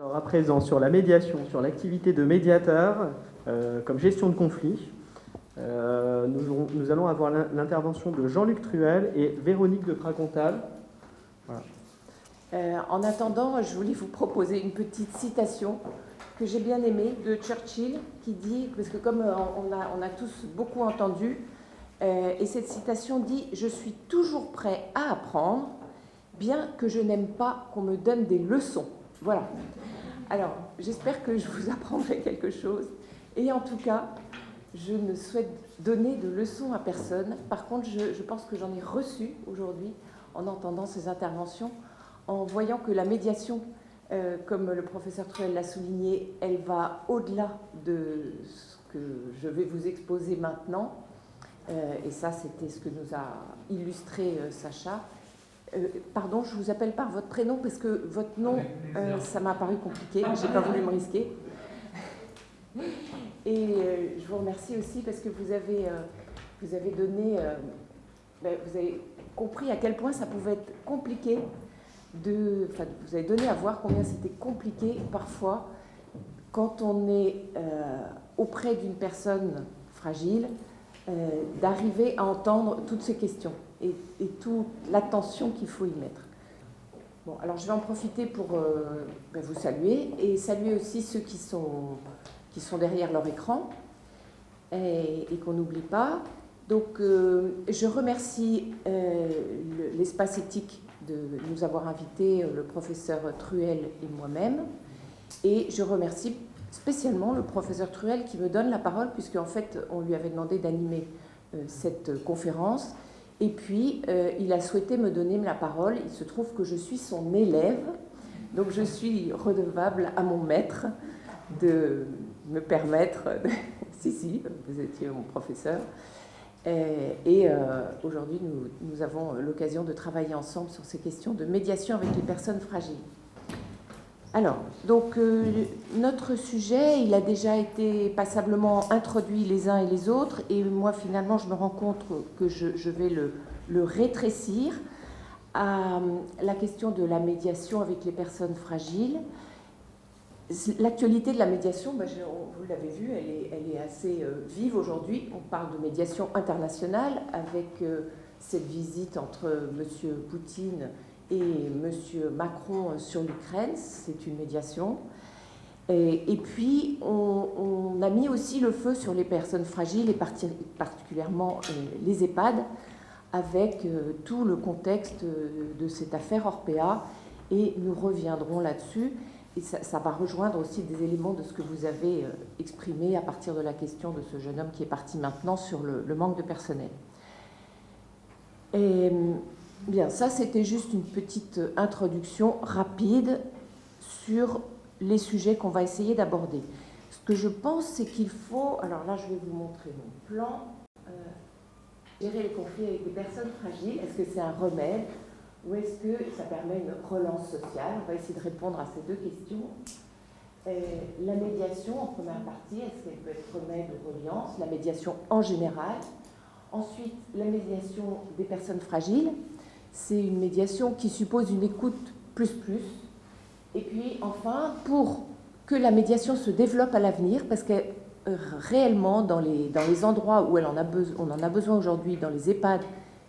Alors à présent, sur la médiation, sur l'activité de médiateur comme gestion de conflit, nous allons avoir l'intervention de Jean-Luc Truel et Véronique de Pracontal. Voilà. En attendant, je voulais vous proposer une petite citation que j'ai bien aimée de Churchill qui dit, parce que comme on a tous beaucoup entendu, et cette citation dit « Je suis toujours prêt à apprendre, bien que je n'aime pas qu'on me donne des leçons ». Voilà. Alors, j'espère que je vous apprendrai quelque chose. Et en tout cas, je ne souhaite donner de leçons à personne. Par contre, je pense que j'en ai reçu aujourd'hui en entendant ces interventions, en voyant que la médiation, comme le professeur Truel l'a souligné, elle va au-delà de ce que je vais vous exposer maintenant. Et ça, c'était ce que nous a illustré Sacha. Pardon, je vous appelle par votre prénom parce que votre nom, ça m'a paru compliqué. J'ai pas voulu me risquer. Et je vous remercie aussi parce que vous avez donné, vous avez compris à quel point ça pouvait être compliqué vous avez donné à voir combien c'était compliqué parfois quand on est auprès d'une personne fragile d'arriver à entendre toutes ces questions et toute l'attention qu'il faut y mettre. Bon, alors je vais en profiter pour vous saluer et saluer aussi ceux qui sont derrière leur écran et qu'on n'oublie pas. Donc je remercie l'espace éthique de nous avoir invités, le professeur Truel et moi-même, et je remercie spécialement le professeur Truel qui me donne la parole, puisqu'en fait on lui avait demandé d'animer cette conférence, et puis il a souhaité me donner la parole. Il se trouve que je suis son élève, donc je suis redevable à mon maître de me permettre si, vous étiez mon professeur. Et aujourd'hui, nous avons l'occasion de travailler ensemble sur ces questions de médiation avec les personnes fragiles. Alors, donc, notre sujet, il a déjà été passablement introduit les uns et les autres, et moi, finalement, je me rends compte que je vais le rétrécir à la question de la médiation avec les personnes fragiles. L'actualité de la médiation, vous l'avez vu, elle est assez vive aujourd'hui. On parle de médiation internationale avec cette visite entre M. Poutine et M. Macron sur l'Ukraine. C'est une médiation. Et puis, on a mis aussi le feu sur les personnes fragiles et particulièrement les EHPAD avec tout le contexte de cette affaire Orpea. Et nous reviendrons là-dessus. Et ça va rejoindre aussi des éléments de ce que vous avez exprimé à partir de la question de ce jeune homme qui est parti maintenant sur le manque de personnel. Et bien, ça c'était juste une petite introduction rapide sur les sujets qu'on va essayer d'aborder. Ce que je pense, c'est qu'il faut... Alors là, je vais vous montrer mon plan. Gérer les conflits avec des personnes fragiles, est-ce que c'est un remède ? Ou est-ce que ça permet une relance sociale? On va essayer de répondre à ces deux questions. La médiation en première partie, est-ce qu'elle peut être remède ou reliance? La médiation en général. Ensuite, la médiation des personnes fragiles. C'est une médiation qui suppose une écoute plus. Et puis enfin, pour que la médiation se développe à l'avenir, parce que réellement, dans les endroits où on en a besoin aujourd'hui, dans les EHPAD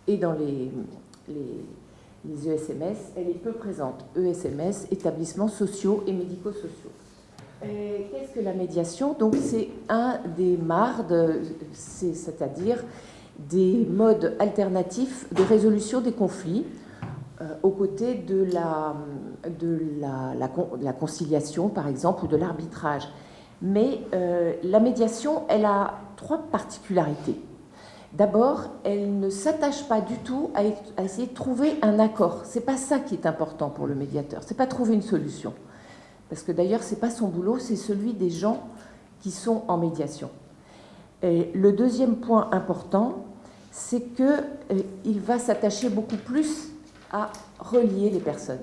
et dans les ESMS, elle est peu présente. ESMS, établissements sociaux et médico-sociaux. Qu'est-ce que la médiation? Donc c'est un des MARD, c'est-à-dire des modes alternatifs de résolution des conflits, aux côtés de la conciliation, par exemple, ou de l'arbitrage. Mais la médiation, elle a trois particularités. D'abord, elle ne s'attache pas du tout à essayer de trouver un accord. C'est pas ça qui est important pour le médiateur. C'est pas trouver une solution, parce que d'ailleurs c'est pas son boulot, c'est celui des gens qui sont en médiation. Et le deuxième point important, c'est que il va s'attacher beaucoup plus à relier les personnes,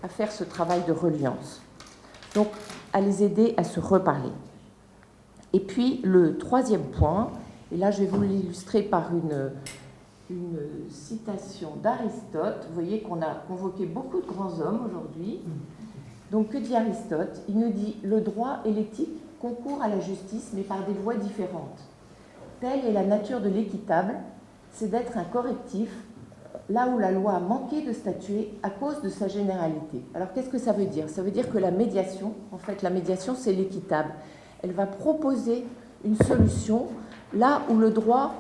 à faire ce travail de reliance, donc à les aider à se reparler. Et puis le troisième point. Et là, je vais vous l'illustrer par une citation d'Aristote. Vous voyez qu'on a convoqué beaucoup de grands hommes aujourd'hui. Donc que dit Aristote? Il nous dit: le droit et l'éthique concourent à la justice, mais par des voies différentes. Telle est la nature de l'équitable, c'est d'être un correctif là où la loi a manqué de statuer à cause de sa généralité. Alors qu'est-ce que ça veut dire? Ça veut dire que la médiation, en fait, la médiation, c'est l'équitable. Elle va proposer une solution là où le droit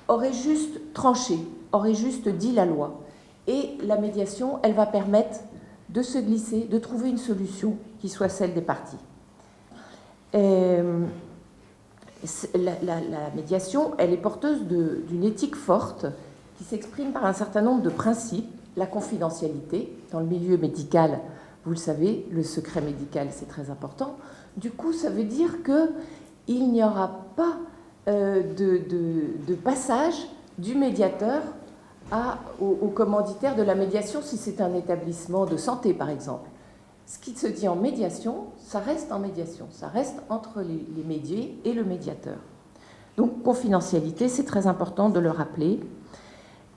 aurait juste tranché, aurait juste dit la loi. Et la médiation, elle va permettre de se glisser, de trouver une solution qui soit celle des parties. La médiation, elle est porteuse d'une éthique forte qui s'exprime par un certain nombre de principes. La confidentialité, dans le milieu médical, vous le savez, le secret médical, c'est très important. Du coup, ça veut dire qu'il n'y aura pas de passage du médiateur au commanditaire de la médiation si c'est un établissement de santé, par exemple. Ce qui se dit en médiation, ça reste en médiation, ça reste entre les médiés et le médiateur. Donc, confidentialité, c'est très important de le rappeler.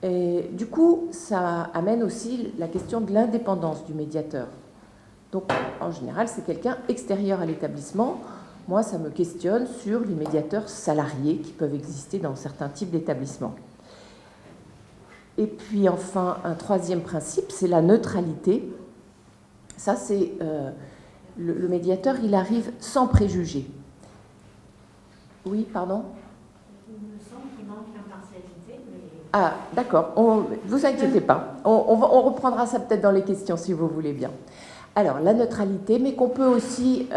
Et, du coup, ça amène aussi la question de l'indépendance du médiateur. Donc, en général, c'est quelqu'un extérieur à l'établissement. Moi, ça me questionne sur les médiateurs salariés qui peuvent exister dans certains types d'établissements. Et puis, enfin, un troisième principe, c'est la neutralité. Ça, c'est le médiateur, il arrive sans préjugés. Oui, pardon ? Il me semble qu'il manque l'impartialité. Mais... Ah, d'accord, vous inquiétez pas. On reprendra ça peut-être dans les questions si vous voulez bien. Alors, la neutralité, mais qu'on peut aussi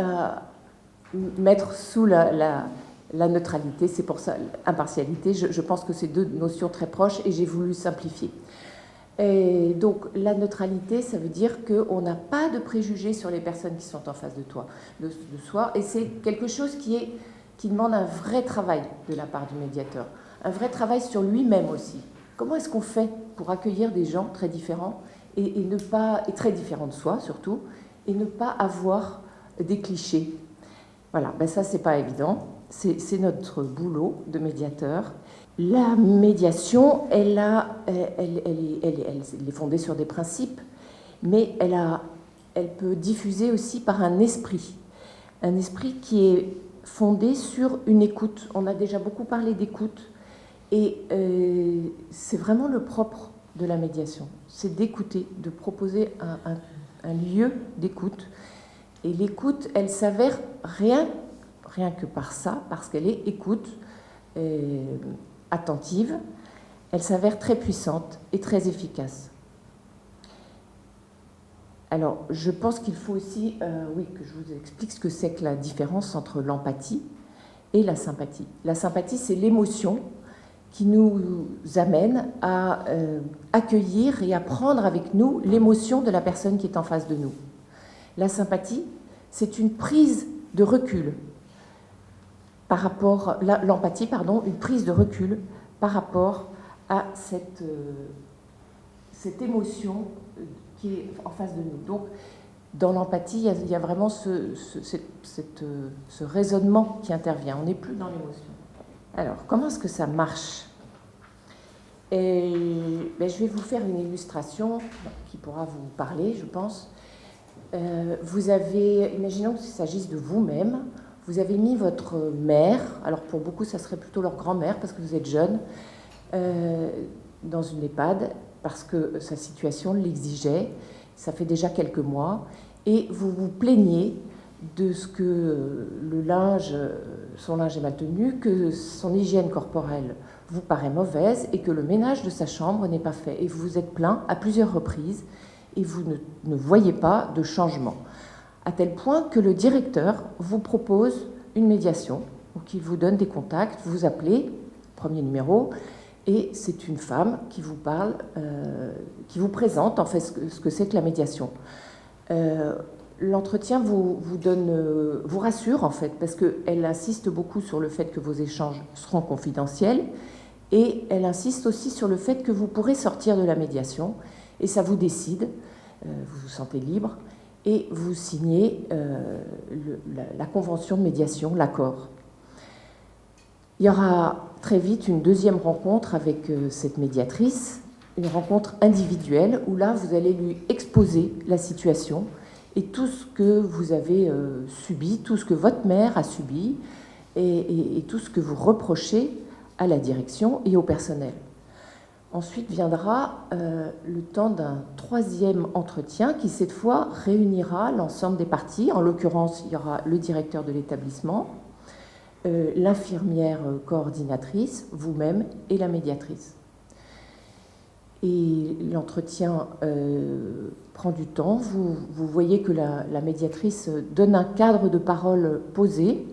mettre sous la neutralité, c'est pour ça, l'impartialité, je pense que c'est deux notions très proches et j'ai voulu simplifier. Et donc, la neutralité, ça veut dire qu'on n'a pas de préjugés sur les personnes qui sont en face de soi, et c'est quelque chose qui demande un vrai travail de la part du médiateur, un vrai travail sur lui-même aussi. Comment est-ce qu'on fait pour accueillir des gens très différents et très différents de soi surtout, et ne pas avoir des clichés? Voilà, ben ça c'est pas évident, c'est notre boulot de médiateur. La médiation, elle est fondée sur des principes, mais elle peut diffuser aussi par un esprit qui est fondé sur une écoute. On a déjà beaucoup parlé d'écoute, et c'est vraiment le propre de la médiation, c'est d'écouter, de proposer un lieu d'écoute. Et l'écoute, elle s'avère rien que par ça, parce qu'elle est écoute, attentive, elle s'avère très puissante et très efficace. Alors, je pense qu'il faut aussi, que je vous explique ce que c'est que la différence entre l'empathie et la sympathie. La sympathie, c'est l'émotion qui nous amène à accueillir et à prendre avec nous l'émotion de la personne qui est en face de nous. La sympathie, c'est une prise de recul par rapport, l'empathie, pardon, une prise de recul par rapport à cette émotion qui est en face de nous. Donc, dans l'empathie, il y a vraiment ce raisonnement qui intervient. On n'est plus dans l'émotion. Alors, comment est-ce que ça marche ? Je vais vous faire une illustration qui pourra vous parler, je pense. Vous avez, imaginons qu'il s'agisse de vous-même, vous avez mis votre mère, alors pour beaucoup ça serait plutôt leur grand-mère parce que vous êtes jeune, dans une EHPAD parce que sa situation l'exigeait, ça fait déjà quelques mois, et vous vous plaignez de ce que son linge est mal tenu, que son hygiène corporelle vous paraît mauvaise et que le ménage de sa chambre n'est pas fait. Et vous vous êtes plaint à plusieurs reprises et vous ne voyez pas de changement. À tel point que le directeur vous propose une médiation, ou qu'il vous donne des contacts, vous appelez, premier numéro, et c'est une femme qui vous parle, qui vous présente en fait ce que c'est que la médiation. L'entretien vous rassure en fait, parce qu'elle insiste beaucoup sur le fait que vos échanges seront confidentiels, et elle insiste aussi sur le fait que vous pourrez sortir de la médiation, et ça vous décide, vous vous sentez libre, et vous signez la convention de médiation, l'accord. Il y aura très vite une deuxième rencontre avec cette médiatrice, une rencontre individuelle, où là, vous allez lui exposer la situation, et tout ce que vous avez subi, tout ce que votre mère a subi, et tout ce que vous reprochez à la direction et au personnel. Ensuite viendra le temps d'un troisième entretien qui, cette fois, réunira l'ensemble des parties. En l'occurrence, il y aura le directeur de l'établissement, l'infirmière coordinatrice, vous-même et la médiatrice. Et l'entretien prend du temps. Vous voyez que la médiatrice donne un cadre de parole posé,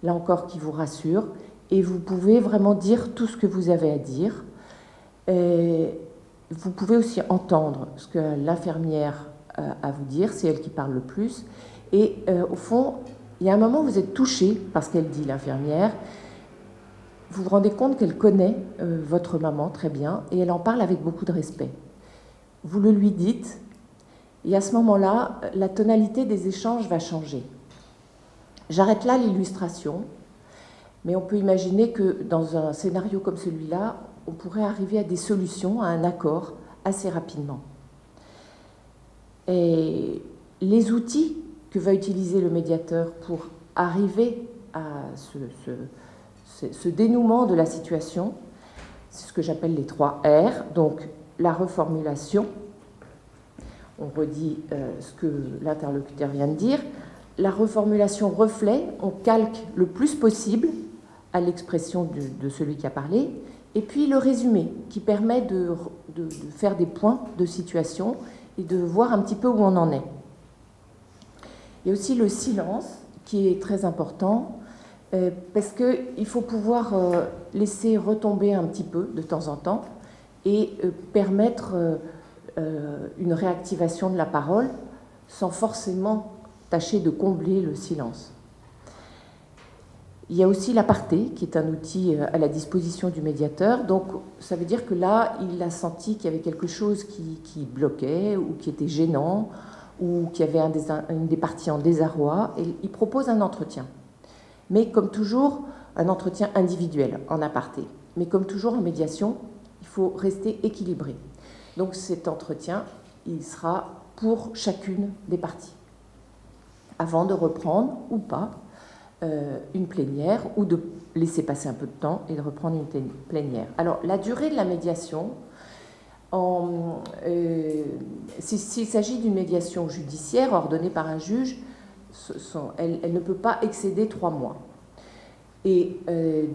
là encore qui vous rassure, et vous pouvez vraiment dire tout ce que vous avez à dire. Et vous pouvez aussi entendre ce que l'infirmière a à vous dire, c'est elle qui parle le plus. Et au fond, il y a un moment où vous êtes touché par ce qu'elle dit, l'infirmière. Vous vous rendez compte qu'elle connaît votre maman très bien et elle en parle avec beaucoup de respect. Vous le lui dites et à ce moment-là, la tonalité des échanges va changer. J'arrête là l'illustration, mais on peut imaginer que dans un scénario comme celui-là, on pourrait arriver à des solutions, à un accord assez rapidement. Et les outils que va utiliser le médiateur pour arriver à ce dénouement de la situation, c'est ce que j'appelle les 3 R, donc la reformulation, on redit ce que l'interlocuteur vient de dire, la reformulation reflet, on calque le plus possible à l'expression de celui qui a parlé, et puis le résumé qui permet de faire des points de situation et de voir un petit peu où on en est. Il y a aussi le silence qui est très important parce qu'il faut pouvoir laisser retomber un petit peu de temps en temps et permettre une réactivation de la parole sans forcément tâcher de combler le silence. Il y a aussi l'aparté, qui est un outil à la disposition du médiateur. Donc, ça veut dire que là, il a senti qu'il y avait quelque chose qui bloquait ou qui était gênant ou qu'il y avait une des parties en désarroi. Et il propose un entretien. Mais comme toujours, un entretien individuel, en aparté. Mais comme toujours en médiation, il faut rester équilibré. Donc, cet entretien, il sera pour chacune des parties, avant de reprendre ou pas une plénière ou de laisser passer un peu de temps et de reprendre une plénière. Alors, la durée de la médiation, s'il s'agit d'une médiation judiciaire ordonnée par un juge, elle ne peut pas excéder 3 mois. Et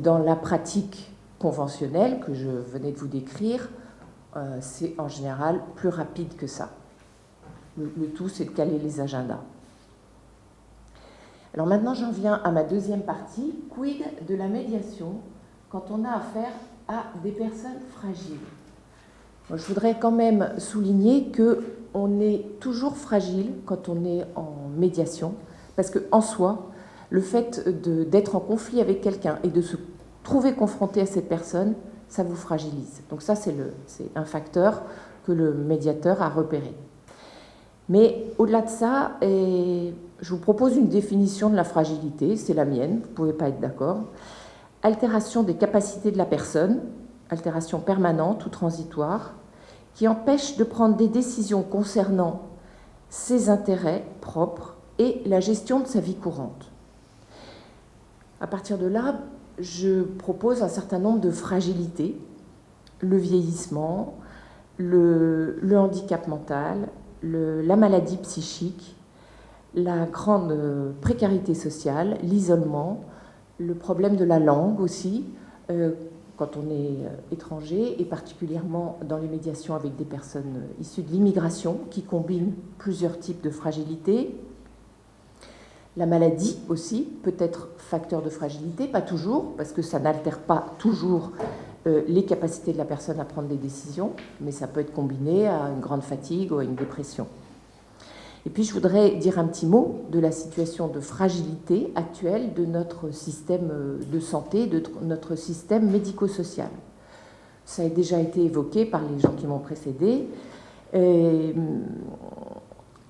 dans la pratique conventionnelle que je venais de vous décrire, c'est en général plus rapide que ça. Le tout, c'est de caler les agendas. Alors maintenant, j'en viens à ma deuxième partie. Quid de la médiation quand on a affaire à des personnes fragiles? Moi, je voudrais quand même souligner qu'on est toujours fragile quand on est en médiation, parce qu'en soi, le fait d'être en conflit avec quelqu'un et de se trouver confronté à cette personne, ça vous fragilise. Donc ça, c'est un facteur que le médiateur a repéré. Mais au-delà de ça, je vous propose une définition de la fragilité, c'est la mienne, vous ne pouvez pas être d'accord. Altération des capacités de la personne, altération permanente ou transitoire, qui empêche de prendre des décisions concernant ses intérêts propres et la gestion de sa vie courante. À partir de là, je propose un certain nombre de fragilités, le vieillissement, le handicap mental, la maladie psychique, la grande précarité sociale, l'isolement, le problème de la langue aussi, quand on est étranger, et particulièrement dans les médiations avec des personnes issues de l'immigration, qui combinent plusieurs types de fragilité. La maladie aussi peut être facteur de fragilité, pas toujours, parce que ça n'altère pas toujours les capacités de la personne à prendre des décisions, mais ça peut être combiné à une grande fatigue ou à une dépression. Et puis je voudrais dire un petit mot de la situation de fragilité actuelle de notre système de santé, de notre système médico-social. Ça a déjà été évoqué par les gens qui m'ont précédé.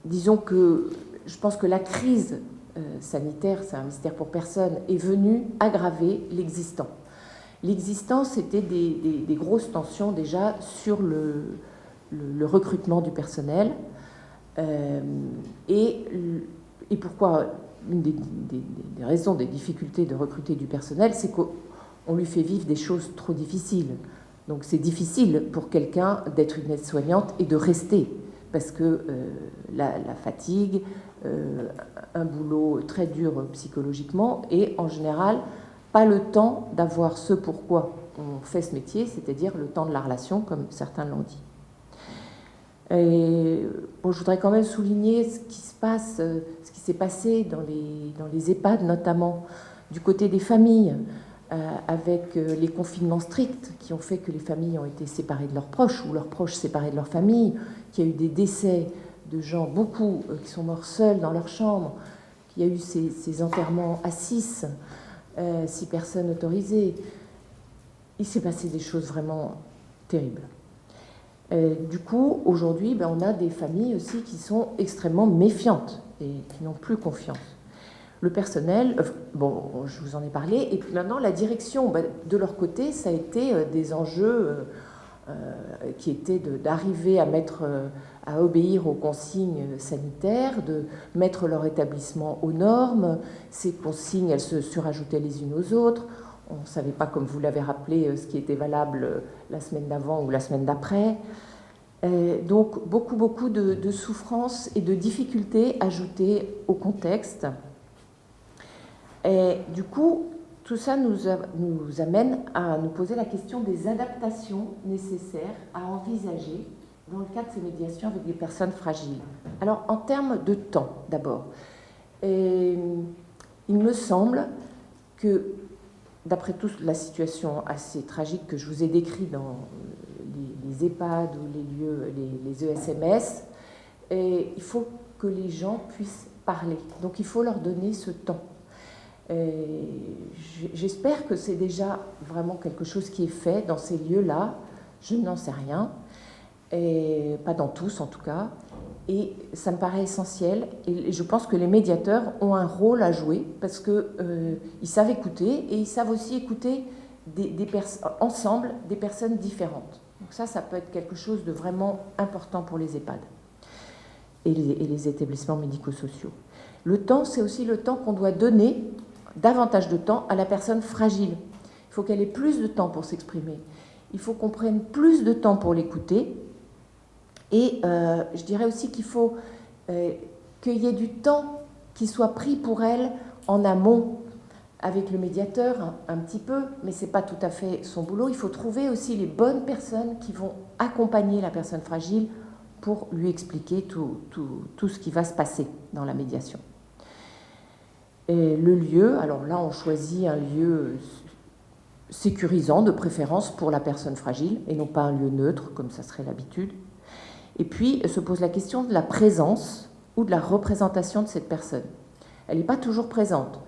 Disons que je pense que la crise sanitaire, c'est un mystère pour personne, est venue aggraver l'existant. L'existant, c'était des grosses tensions déjà sur le recrutement du personnel, Et pourquoi une des raisons des difficultés de recruter du personnel, c'est qu'on lui fait vivre des choses trop difficiles. Donc c'est difficile pour quelqu'un d'être une aide-soignante et de rester, parce que la fatigue, un boulot très dur psychologiquement, et en général, pas le temps d'avoir ce pourquoi on fait ce métier, c'est-à-dire le temps de la relation, comme certains l'ont dit. Et, bon, je voudrais quand même souligner ce qui se passe, ce qui s'est passé dans les EHPAD, notamment du côté des familles, avec les confinements stricts qui ont fait que les familles ont été séparées de leurs proches, ou leurs proches séparés de leurs familles, qu'il y a eu des décès de gens, beaucoup, qui sont morts seuls dans leur chambre, qu'il y a eu ces enterrements à 6 personnes autorisées. Il s'est passé des choses vraiment terribles. Du coup, aujourd'hui, on a des familles aussi qui sont extrêmement méfiantes et qui n'ont plus confiance. Le personnel, bon, je vous en ai parlé, et puis maintenant, la direction, de leur côté, ça a été des enjeux qui étaient d'arriver à obéir aux consignes sanitaires, de mettre leur établissement aux normes. Ces consignes, elles se surajoutaient les unes aux autres. On ne savait pas, comme vous l'avez rappelé, ce qui était valable la semaine d'avant ou la semaine d'après. Donc, beaucoup de souffrances et de difficultés ajoutées au contexte. Et du coup, tout ça nous amène à nous poser la question des adaptations nécessaires à envisager dans le cadre de ces médiations avec des personnes fragiles. Alors, en termes de temps, d'abord, il me semble que, d'après tout la situation assez tragique que je vous ai décrite dans les EHPAD ou les lieux, les ESMS, il faut que les gens puissent parler. Donc, il faut leur donner ce temps. J'espère que c'est déjà vraiment quelque chose qui est fait dans ces lieux-là. Je n'en sais rien, et pas dans tous en tout cas. Et ça me paraît essentiel. Et je pense que les médiateurs ont un rôle à jouer parce qu'ils savent écouter et ils savent aussi écouter ensemble des personnes différentes. Donc ça peut être quelque chose de vraiment important pour les EHPAD et les établissements médico-sociaux. Le temps, c'est aussi le temps qu'on doit donner, davantage de temps, à la personne fragile. Il faut qu'elle ait plus de temps pour s'exprimer. Il faut qu'on prenne plus de temps pour l'écouter. Et je dirais aussi qu'il faut qu'il y ait du temps qui soit pris pour elle en amont, avec le médiateur un petit peu, mais ce n'est pas tout à fait son boulot. Il faut trouver aussi les bonnes personnes qui vont accompagner la personne fragile pour lui expliquer tout ce qui va se passer dans la médiation. Et le lieu, alors là on choisit un lieu sécurisant de préférence pour la personne fragile et non pas un lieu neutre comme ça serait l'habitude. Et puis se pose la question de la présence ou de la représentation de cette personne. Elle n'est pas toujours présente.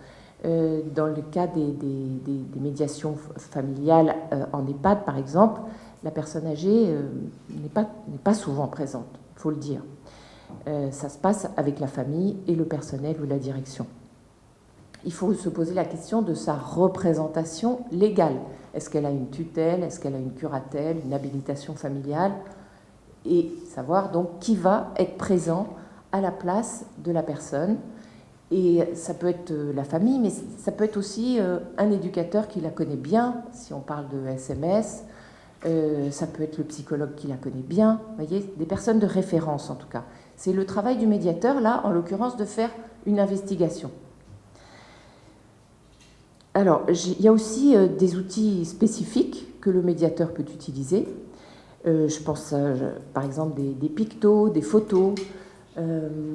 Dans le cas des médiations familiales en EHPAD par exemple, la personne âgée n'est pas souvent présente, il faut le dire. Ça se passe avec la famille et le personnel ou la direction. Il faut se poser la question de sa représentation légale. Est-ce qu'elle a une tutelle? Est-ce qu'elle a une curatelle, une habilitation familiale? Et savoir donc qui va être présent à la place de la personne. Et ça peut être la famille, mais ça peut être aussi un éducateur qui la connaît bien, si on parle de SMS. Ça peut être le psychologue qui la connaît bien. Vous voyez, des personnes de référence en tout cas. C'est le travail du médiateur, là, en l'occurrence, de faire une investigation. Alors, il y a aussi des outils spécifiques que le médiateur peut utiliser. Je pense par exemple des pictos, des photos.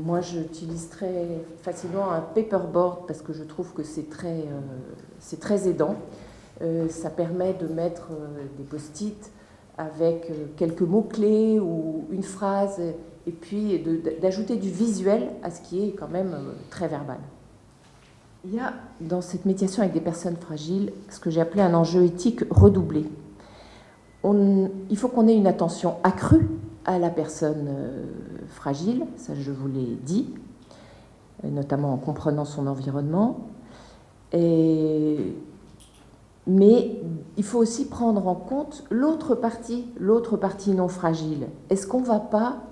Moi, j'utilise très facilement un paperboard parce que je trouve que c'est très aidant. Ça permet de mettre des post-it avec quelques mots-clés ou une phrase et puis d'ajouter du visuel à ce qui est quand même très verbal. Il y a dans cette médiation avec des personnes fragiles ce que j'ai appelé un enjeu éthique redoublé. Il faut qu'on ait une attention accrue à la personne fragile, ça je vous l'ai dit, notamment en comprenant son environnement. Mais il faut aussi prendre en compte l'autre partie non fragile. Est-ce qu'on ne va pas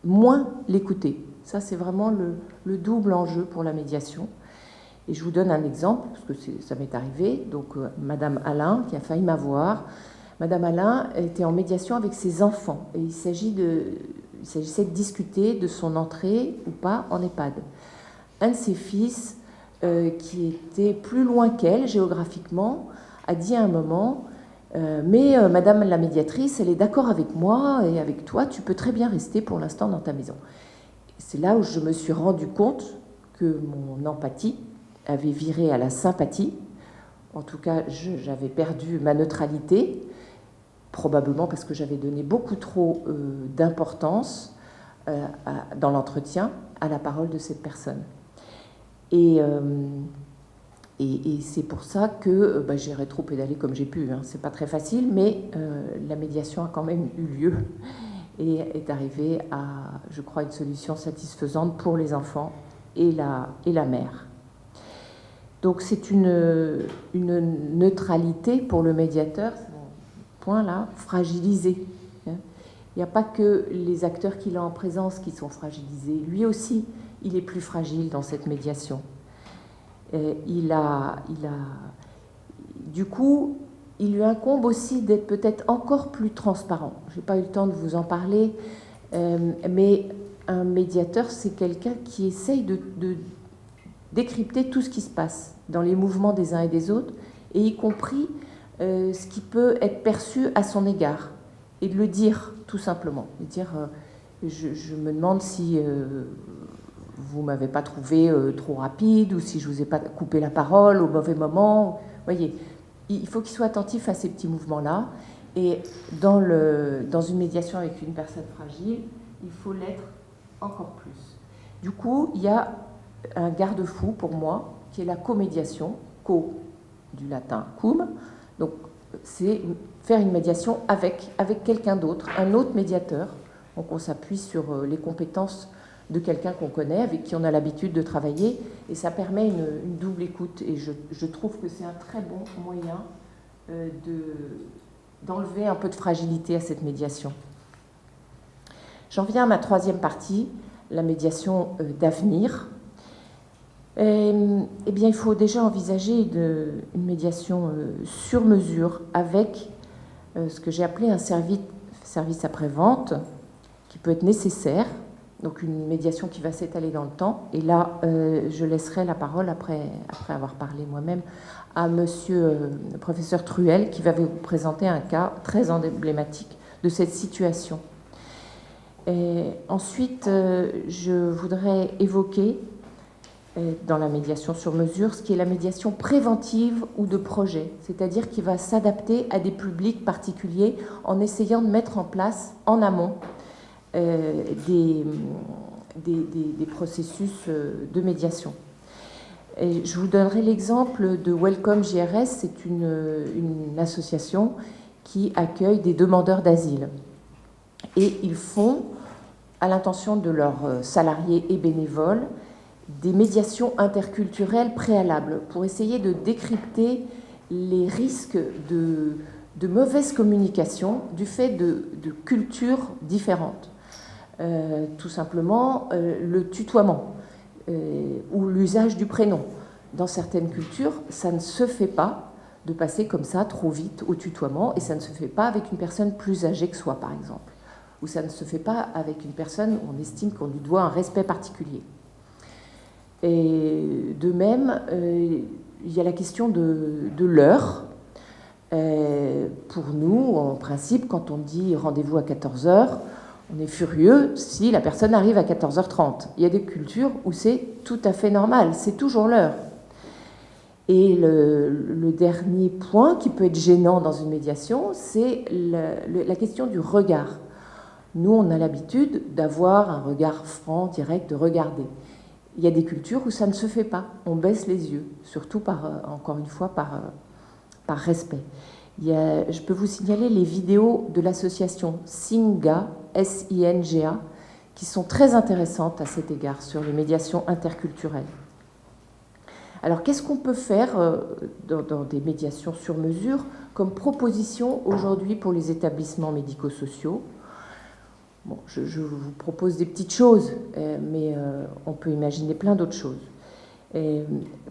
moins l'écouter. Ça, c'est vraiment le double enjeu pour la médiation. Et je vous donne un exemple, parce que ça m'est arrivé. Donc, Madame Alain, qui a failli m'avoir, Madame Alain était en médiation avec ses enfants. Et il s'agissait de discuter de son entrée ou pas en EHPAD. Un de ses fils, qui était plus loin qu'elle géographiquement, a dit à un moment mais Madame la médiatrice, elle est d'accord avec moi et avec toi, tu peux très bien rester pour l'instant dans ta maison. C'est là où je me suis rendu compte que mon empathie avait viré à la sympathie. En tout cas, j'avais perdu ma neutralité, probablement parce que j'avais donné beaucoup trop d'importance dans l'entretien à la parole de cette personne. Et c'est pour ça que j'ai rétro-pédalé comme j'ai pu. Hein. C'est pas très facile, mais la médiation a quand même eu lieu et est arrivée à, je crois, une solution satisfaisante pour les enfants et la mère. Donc c'est une neutralité pour le médiateur, c'est mon point là, fragilisé. Il n'y a pas que les acteurs qu'il a en présence qui sont fragilisés. Lui aussi, il est plus fragile dans cette médiation. Du coup, il lui incombe aussi d'être peut-être encore plus transparent. Je n'ai pas eu le temps de vous en parler, mais un médiateur, c'est quelqu'un qui essaye de décrypter tout ce qui se passe dans les mouvements des uns et des autres, et y compris ce qui peut être perçu à son égard, et de le dire tout simplement. De dire, je me demande si vous ne m'avez pas trouvé trop rapide, ou si je ne vous ai pas coupé la parole au mauvais moment. Vous voyez, il faut qu'il soit attentif à ces petits mouvements-là, et dans une médiation avec une personne fragile, il faut l'être encore plus. Du coup, il y a un garde-fou pour moi, qui est la comédiation, co du latin cum, donc c'est faire une médiation avec quelqu'un d'autre, un autre médiateur. Donc on s'appuie sur les compétences de quelqu'un qu'on connaît, avec qui on a l'habitude de travailler, et ça permet une double écoute, et je trouve que c'est un très bon moyen d'enlever un peu de fragilité à cette médiation. J'en viens à ma troisième partie, la médiation d'avenir. Eh bien, il faut déjà envisager une médiation sur mesure avec ce que j'ai appelé un service après-vente qui peut être nécessaire, donc une médiation qui va s'étaler dans le temps. Et là, je laisserai la parole, après avoir parlé moi-même, à monsieur le professeur Truel, qui va vous présenter un cas très emblématique de cette situation. Et ensuite, je voudrais évoquer dans la médiation sur mesure, ce qui est la médiation préventive ou de projet, c'est-à-dire qui va s'adapter à des publics particuliers en essayant de mettre en place en amont des processus de médiation. Et je vous donnerai l'exemple de Welcome JRS, c'est une association qui accueille des demandeurs d'asile. Et ils font, à l'intention de leurs salariés et bénévoles, des médiations interculturelles préalables pour essayer de décrypter les risques de mauvaise communication du fait de cultures différentes. Tout simplement le tutoiement ou l'usage du prénom. Dans certaines cultures, ça ne se fait pas de passer comme ça trop vite au tutoiement, et ça ne se fait pas avec une personne plus âgée que soi, par exemple, ou ça ne se fait pas avec une personne où on estime qu'on lui doit un respect particulier. Et de même, il y a la question de l'heure. Pour nous, en principe, quand on dit rendez-vous à 14h, on est furieux si la personne arrive à 14h30. Il y a des cultures où c'est tout à fait normal, c'est toujours l'heure. Et le dernier point qui peut être gênant dans une médiation, c'est la question du regard. Nous, on a l'habitude d'avoir un regard franc, direct, de regarder. Il y a des cultures où ça ne se fait pas. On baisse les yeux, surtout encore une fois, par respect. Je peux vous signaler les vidéos de l'association SINGA, S-I-N-G-A, qui sont très intéressantes à cet égard sur les médiations interculturelles. Alors, qu'est-ce qu'on peut faire dans des médiations sur mesure comme proposition aujourd'hui pour les établissements médico-sociaux ? Bon, je vous propose des petites choses, mais on peut imaginer plein d'autres choses.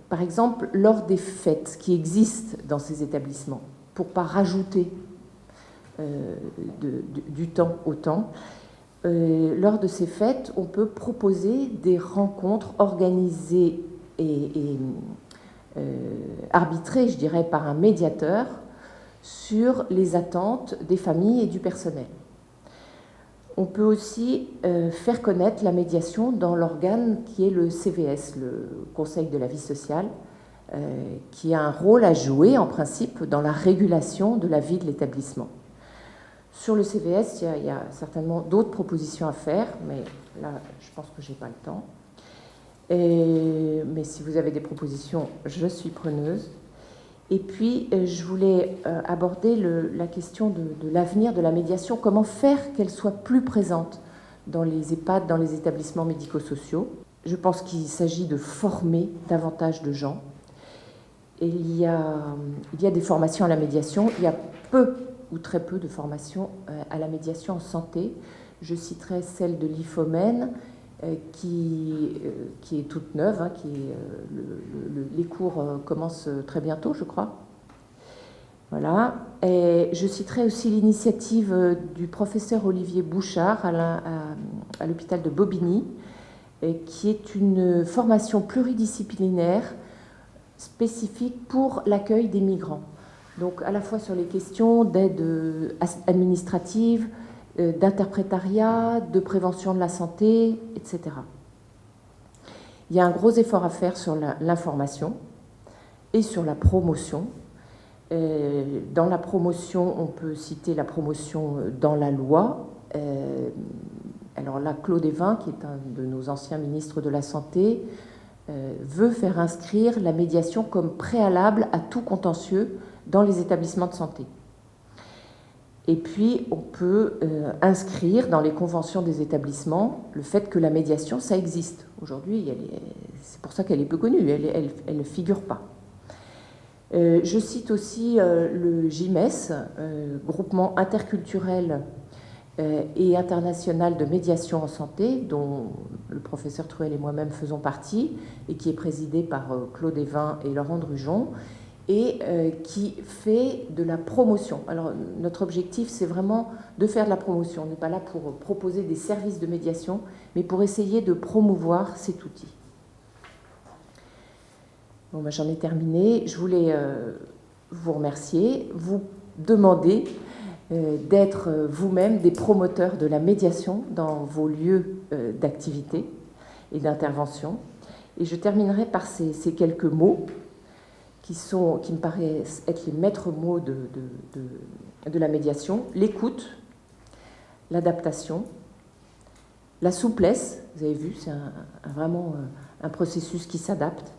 Par exemple, lors des fêtes qui existent dans ces établissements, pour ne pas rajouter du temps au temps, lors de ces fêtes, on peut proposer des rencontres organisées et arbitrées, je dirais, par un médiateur sur les attentes des familles et du personnel. On peut aussi faire connaître la médiation dans l'organe qui est le CVS, le Conseil de la vie sociale, qui a un rôle à jouer en principe dans la régulation de la vie de l'établissement. Sur le CVS, il y a certainement d'autres propositions à faire, mais là, je pense que je n'ai pas le temps. Mais si vous avez des propositions, je suis preneuse. Et puis, je voulais aborder la question de l'avenir de la médiation. Comment faire qu'elle soit plus présente dans les EHPAD, dans les établissements médico-sociaux. Je pense qu'il s'agit de former davantage de gens. Et il y a des formations à la médiation. Il y a peu ou très peu de formations à la médiation en santé. Je citerai celle de l'IFOMEN, qui est toute neuve, hein, les cours commencent très bientôt, je crois. Voilà. Et je citerai aussi l'initiative du professeur Olivier Bouchard à l'hôpital de Bobigny, qui est une formation pluridisciplinaire spécifique pour l'accueil des migrants. Donc à la fois sur les questions d'aide administrative, d'interprétariat, de prévention de la santé, etc. Il y a un gros effort à faire sur l'information et sur la promotion. Dans la promotion, on peut citer la promotion dans la loi. Alors là, Claude Évin, qui est un de nos anciens ministres de la Santé, veut faire inscrire la médiation comme préalable à tout contentieux dans les établissements de santé. Et puis, on peut inscrire dans les conventions des établissements le fait que la médiation, ça existe. Aujourd'hui, c'est pour ça qu'elle est peu connue, elle ne figure pas. Je cite aussi le GIMES, groupement interculturel et international de médiation en santé, dont le professeur Truel et moi-même faisons partie, et qui est présidé par Claude Évin et Laurent Drujon, et qui fait de la promotion. Alors, notre objectif, c'est vraiment de faire de la promotion. On n'est pas là pour proposer des services de médiation, mais pour essayer de promouvoir cet outil. Bon, ben, j'en ai terminé. Je voulais vous remercier, vous demander d'être vous-même des promoteurs de la médiation dans vos lieux d'activité et d'intervention. Et je terminerai par ces quelques mots qui me paraissent être les maîtres mots de la médiation: l'écoute, l'adaptation, la souplesse. Vous avez vu, c'est vraiment un processus qui s'adapte,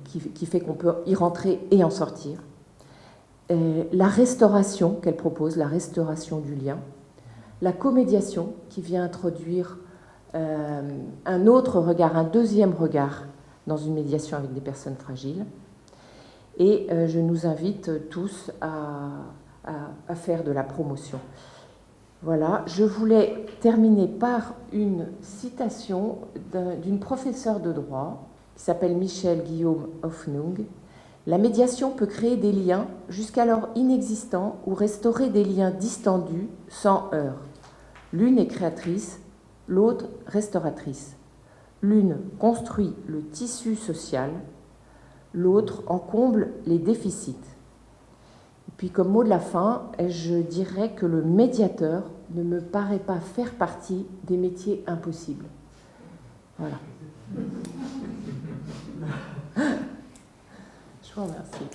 qui fait qu'on peut y rentrer et en sortir. La restauration qu'elle propose, la restauration du lien, la comédiation qui vient introduire un autre regard, un deuxième regard dans une médiation avec des personnes fragiles. Et je nous invite tous à faire de la promotion. Voilà, je voulais terminer par une citation d'une professeure de droit qui s'appelle Michèle Guillaume Hoffnung. La médiation peut créer des liens jusqu'alors inexistants ou restaurer des liens distendus sans heurts. L'une est créatrice, l'autre restauratrice. L'une construit le tissu social, l'autre en comble les déficits. Et puis comme mot de la fin, je dirais que le médiateur ne me paraît pas faire partie des métiers impossibles. Voilà. Je vous remercie.